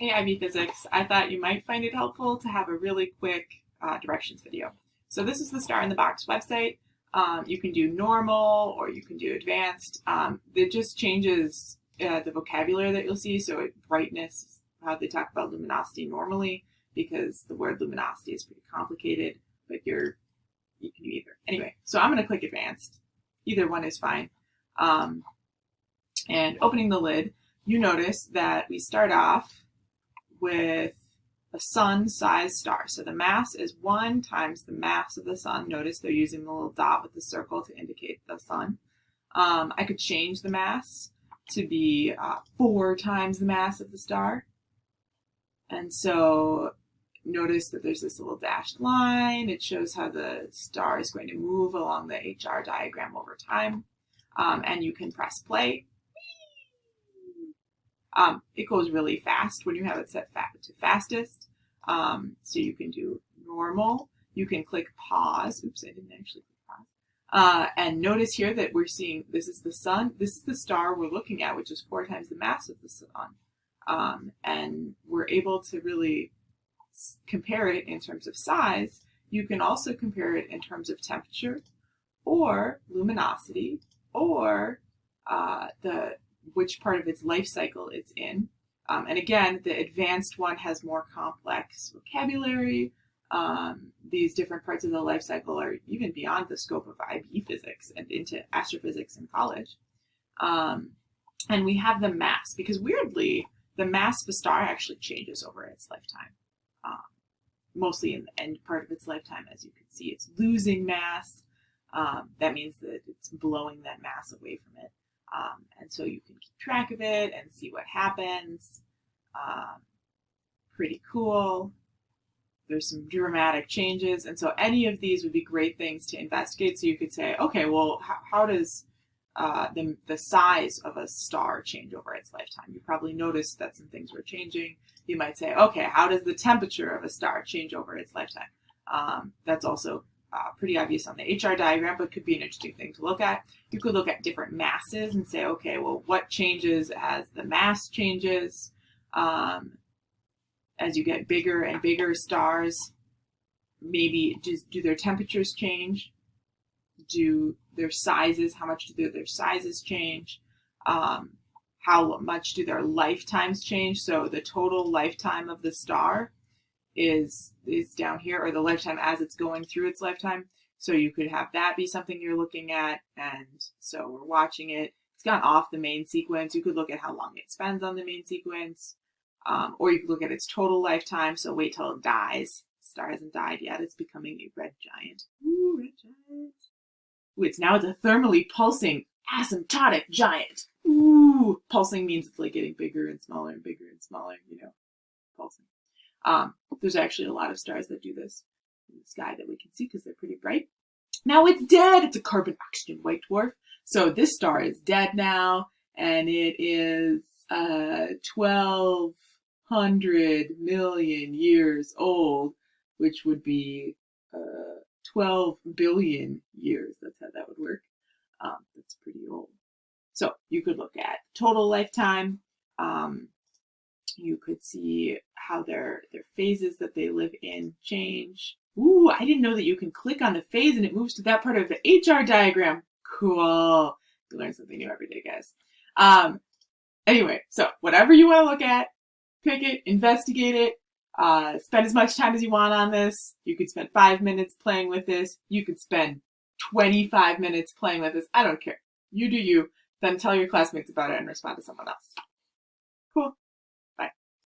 Hey, IB Physics. I thought you might find it helpful to have a really quick directions video. So this is the Star in the Box website. You can do normal or you can do advanced. It just changes the vocabulary that you'll see. So brightness, how they talk about luminosity normally, because the word luminosity is pretty complicated, but you can do either. Anyway, so I'm going to click advanced. Either one is fine. And opening the lid, you notice that we start off with a sun-sized star. So the mass is 1 times the mass of the sun. Notice they're using the little dot with the circle to indicate the sun. I could change the mass to be 4 times the mass of the star. And so notice that there's this little dashed line. It shows how the star is going to move along the HR diagram over time. And you can press play. It goes really fast when you have it set to fastest. So you can do normal. You can click pause. Oops, I didn't actually click pause. And notice here that we're seeing this is the sun. This is the star we're looking at, which is 4 times the mass of the sun. And we're able to really compare it in terms of size. You can also compare it in terms of temperature or luminosity or which part of its life cycle it's in. And again, the advanced one has more complex vocabulary. These different parts of the life cycle are even beyond the scope of IB physics and into astrophysics in college. And we have the mass, because weirdly, the mass of a star actually changes over its lifetime. Mostly in the end part of its lifetime, as you can see, it's losing mass. That means that it's blowing that mass away from it. And so you can keep track of it and see what happens. Pretty cool. There's some dramatic changes. And so any of these would be great things to investigate. So you could say, okay, well, how does the size of a star change over its lifetime? You probably noticed that some things were changing. You might say, okay, how does the temperature of a star change over its lifetime? That's also pretty obvious on the HR diagram, but could be an interesting thing to look at. You could look at different masses and say, okay, well, what changes as the mass changes? As you get bigger and bigger stars, maybe do their temperatures change? Do their sizes, how much do their sizes change? How much do their lifetimes change? So the total lifetime of the star is down here, or the lifetime as it's going through its lifetime. So you could have that be something you're looking at. And so we're watching it. It's gone off the main sequence. You could look at how long it spends on the main sequence. Or you could look at its total lifetime. So wait till it dies. The star hasn't died yet. It's becoming a red giant. Ooh, red giant. Ooh, it's a thermally pulsing asymptotic giant. Ooh, pulsing means it's like getting bigger and smaller and bigger and smaller, pulsing. There's actually a lot of stars that do this in the sky that we can see because they're pretty bright. Now it's dead. It's a carbon oxygen white dwarf. So this star is dead now, and it is 1,200 million years old, which would be 12 billion years. That's how that would work. That's pretty old. So you could look at total lifetime. You could see how their phases that they live in change. Ooh, I didn't know that you can click on the phase and it moves to that part of the HR diagram. Cool. You learn something new every day, guys. Anyway, so whatever you want to look at, pick it, investigate it, spend as much time as you want on this. You could spend 5 minutes playing with this. You could spend 25 minutes playing with this. I don't care. You do you. Then tell your classmates about it and respond to someone else. Cool.